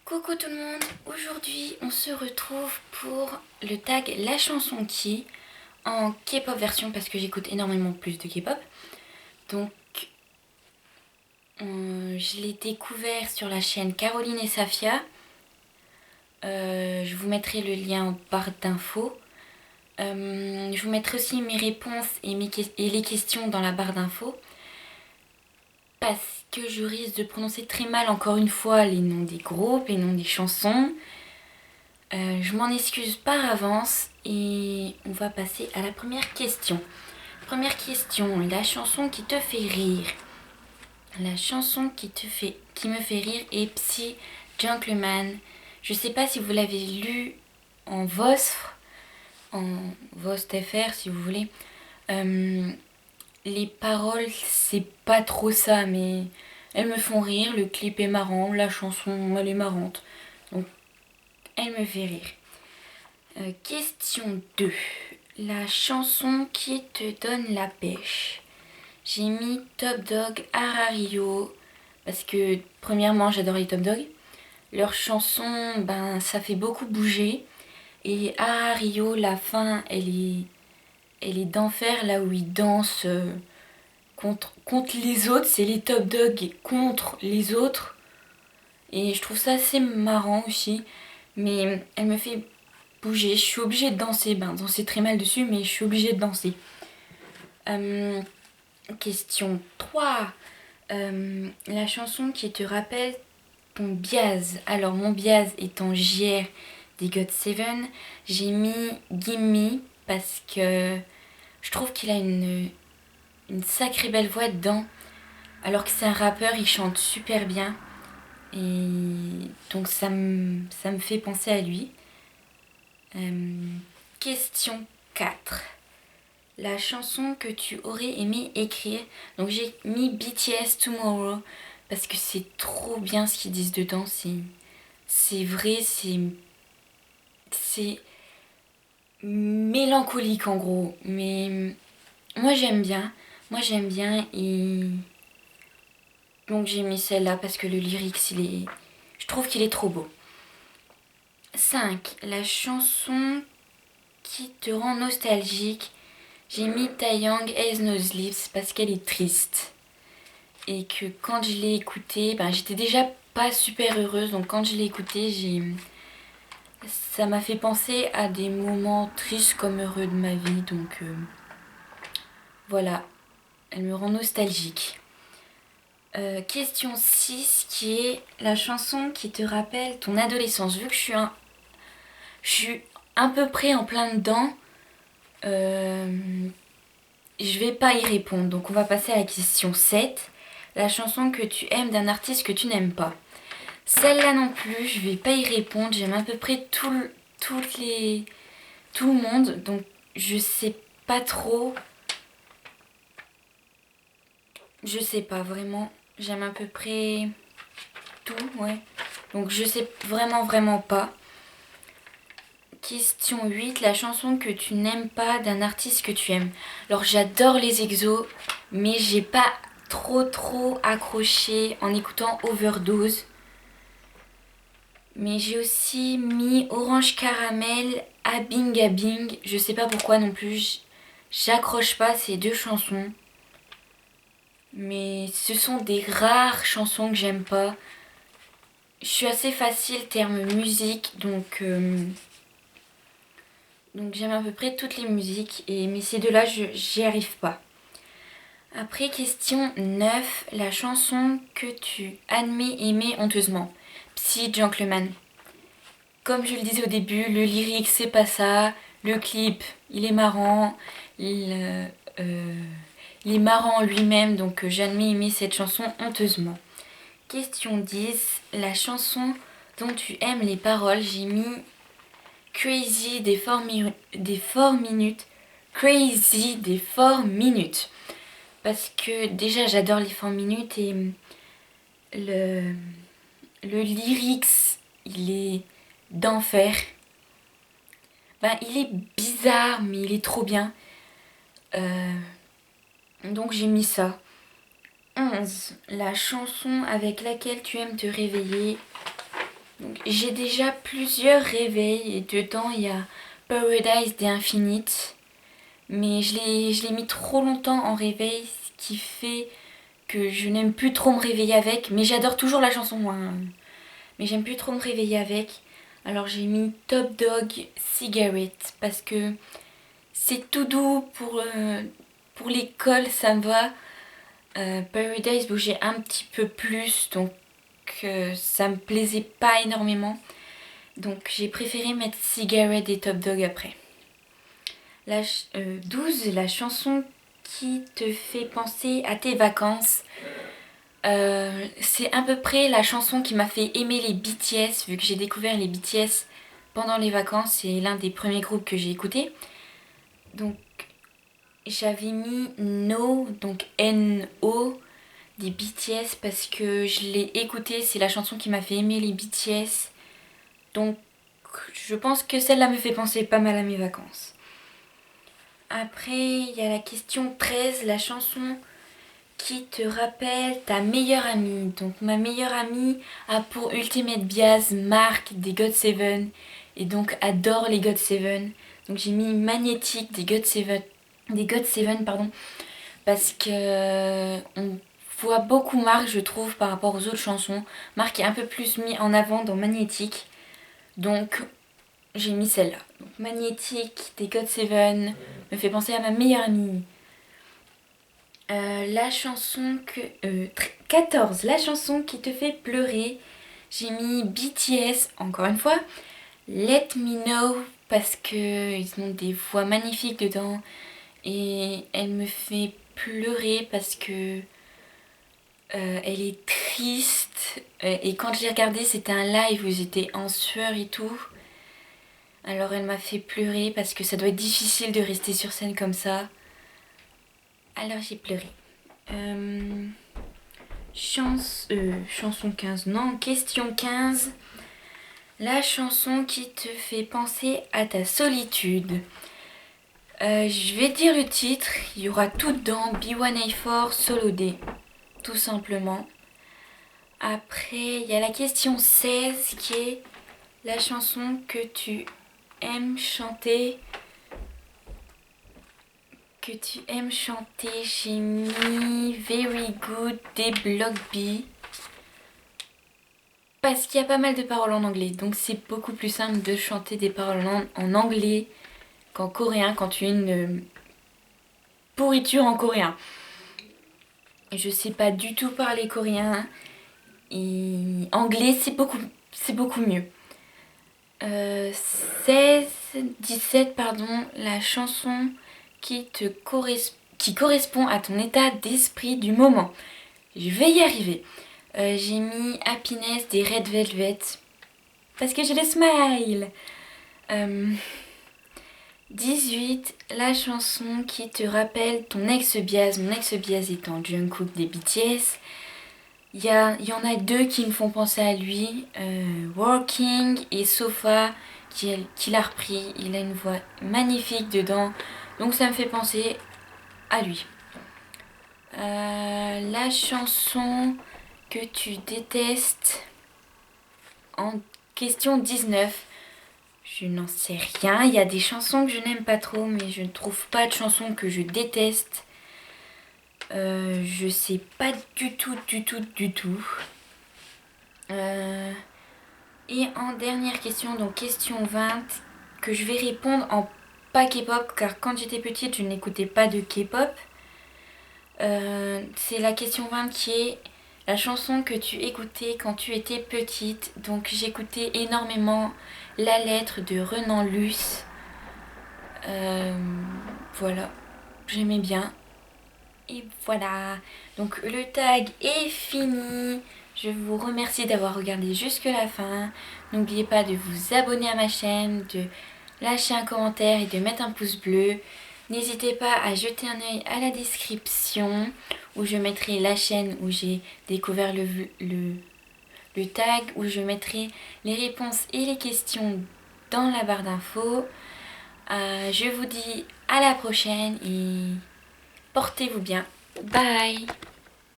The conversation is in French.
Coucou tout le monde, aujourd'hui on se retrouve pour le tag La chanson qui en K-pop version parce que j'écoute énormément plus de K-pop. Donc je l'ai découvert sur la chaîne Caroline et Safia. Je vous mettrai le lien en barre d'infos. Je vous mettrai aussi mes réponses et les questions dans la barre d'infos. Parce que je risque de prononcer très mal encore une fois les noms des groupes, les noms des chansons. Je m'en excuse par avance et on va passer à la première question. Première question, la chanson qui te fait rire. La chanson qui me fait rire est Psy Gentleman. Je sais pas si vous l'avez lu en VOSFR, en VOSTFR si vous voulez. Les paroles, c'est pas trop ça, mais elles me font rire. Le clip est marrant, la chanson, elle est marrante. Donc, elle me fait rire. Question 2. La chanson qui te donne la pêche. J'ai mis Top Dog Arario parce que premièrement j'adore les Top Dog. Leur chanson, ça fait beaucoup bouger. Et Arario, la fin, elle est d'enfer là où ils dansent contre les autres. C'est les Top Dog contre les autres. Et je trouve ça assez marrant aussi. Mais elle me fait bouger. Je suis obligée de danser. Danser très mal dessus, mais je suis obligée de danser. Question 3. La chanson qui te rappelle ton biase. Alors, mon biase étant JR des GOT7, j'ai mis Gimme parce que je trouve qu'il a une sacrée belle voix dedans. Alors que c'est un rappeur, il chante super bien. Et donc, ça me fait penser à lui. Question 4. La chanson que tu aurais aimé écrire. Donc j'ai mis BTS Tomorrow parce que c'est trop bien ce qu'ils disent dedans. C'est vrai, c'est mélancolique en gros. Mais moi j'aime bien. Et donc j'ai mis celle-là parce que le lyrics, je trouve qu'il est trop beau. 5. La chanson qui te rend nostalgique. J'ai mis Taeyang Has No Sleeps parce qu'elle est triste. Et que quand je l'ai écoutée, j'étais déjà pas super heureuse. Donc quand je l'ai écoutée, ça m'a fait penser à des moments tristes comme heureux de ma vie. Donc voilà, elle me rend nostalgique. Question 6 qui est la chanson qui te rappelle ton adolescence. Vu que je suis à peu près en plein dedans, je vais pas y répondre. Donc on va passer à la question 7. La chanson que tu aimes d'un artiste que tu n'aimes pas. Celle-là non plus, je vais pas y répondre. J'aime à peu près tout le monde. Donc je sais pas trop. Je sais pas vraiment. J'aime à peu près tout, ouais. Donc je sais vraiment pas. Question 8. La chanson que tu n'aimes pas d'un artiste que tu aimes. Alors j'adore les EXO, mais j'ai pas trop accroché en écoutant Overdose. Mais j'ai aussi mis Orange Caramel, Abing Abing. Je sais pas pourquoi non plus. J'accroche pas ces deux chansons. Mais ce sont des rares chansons que j'aime pas. Je suis assez facile terme musique, donc j'aime à peu près toutes les musiques. Mais ces deux-là, j'y arrive pas. Après, question 9. La chanson que tu admets aimer honteusement. Psy Gentleman. Comme je le disais au début, le lyrique c'est pas ça. Le clip, il est marrant. Il est marrant lui-même, donc j'admets aimer cette chanson honteusement. Question 10. La chanson dont tu aimes les paroles, j'ai mis Crazy des 4 minutes. Crazy des 4 minutes. Parce que déjà j'adore les 4 minutes et le lyrics, il est d'enfer. Il est bizarre, mais il est trop bien. Donc j'ai mis ça. 11. La chanson avec laquelle tu aimes te réveiller. Donc, j'ai déjà plusieurs réveils et dedans il y a Paradise des Infinite. Mais je l'ai mis trop longtemps en réveil, ce qui fait que je n'aime plus trop me réveiller avec. Mais j'adore toujours la chanson, hein. Mais j'aime plus trop me réveiller avec. Alors j'ai mis Top Dog Cigarette parce que c'est tout doux pour l'école, ça me va. Paradise bougeait un petit peu plus, donc ça me plaisait pas énormément. Donc j'ai préféré mettre Cigarette et Top Dog après. 12, la chanson qui te fait penser à tes vacances. C'est à peu près la chanson qui m'a fait aimer les BTS, vu que j'ai découvert les BTS pendant les vacances. C'est l'un des premiers groupes que j'ai écouté. Donc j'avais mis No, donc N-O, des BTS parce que je l'ai écouté. C'est la chanson qui m'a fait aimer les BTS. Donc je pense que celle-là me fait penser pas mal à mes vacances. Après, il y a la question 13, la chanson qui te rappelle ta meilleure amie. Donc ma meilleure amie a pour Ultimate Bias Marc des GOT7 et donc adore les GOT7. Donc j'ai mis Magnétique des GOT7 pardon, parce que on voit beaucoup Marc, je trouve, par rapport aux autres chansons. Marc est un peu plus mis en avant dans Magnétique. Donc j'ai mis celle-là. Donc Magnétique des GOT7 me fait penser à ma meilleure amie. La chanson 14, la chanson qui te fait pleurer. J'ai mis BTS, encore une fois. Let Me Know, parce qu'ils ont des voix magnifiques dedans. Et elle me fait pleurer parce que elle est triste. Et quand je l'ai regardée, c'était un live où j'étais en sueur et tout. Alors elle m'a fait pleurer parce que ça doit être difficile de rester sur scène comme ça. Alors j'ai pleuré. Chanson 15, non, question 15. La chanson qui te fait penser à ta solitude. Je vais dire le titre, il y aura tout dedans, B1A4 Solo D, tout simplement. Après, il y a la question 16 qui est la chanson que tu aimes chanter. J'ai mis Very Good des Block B. Parce qu'il y a pas mal de paroles en anglais, donc c'est beaucoup plus simple de chanter des paroles en anglais qu'en coréen quand tu es une pourriture en coréen. Je sais pas du tout parler coréen et anglais c'est beaucoup mieux. 17 pardon, la chanson qui correspond à ton état d'esprit du moment. Je vais y arriver. J'ai mis Happiness des Red Velvet parce que j'ai le smile. 18, la chanson qui te rappelle ton ex-bias. Mon ex-bias étant Jungkook des BTS. Il y en a deux qui me font penser à lui. Working et Sofa qui l'a repris. Il a une voix magnifique dedans. Donc ça me fait penser à lui. La chanson que tu détestes en question 19. Je n'en sais rien. Il y a des chansons que je n'aime pas trop, mais je ne trouve pas de chansons que je déteste. Je sais pas du tout. Et en dernière question, donc question 20, que je vais répondre en pas K-pop, car quand j'étais petite, je n'écoutais pas de K-pop. C'est la question 20 qui est la chanson que tu écoutais quand tu étais petite. Donc j'écoutais énormément La Lettre de Renan Luce. Voilà, j'aimais bien. Et voilà, donc le tag est fini. Je vous remercie d'avoir regardé jusque la fin. N'oubliez pas de vous abonner à ma chaîne, de lâcher un commentaire et de mettre un pouce bleu. N'hésitez pas à jeter un œil à la description où je mettrai la chaîne où j'ai découvert le tag, où je mettrai les réponses et les questions dans la barre d'infos. Je vous dis à la prochaine et portez-vous bien. Bye!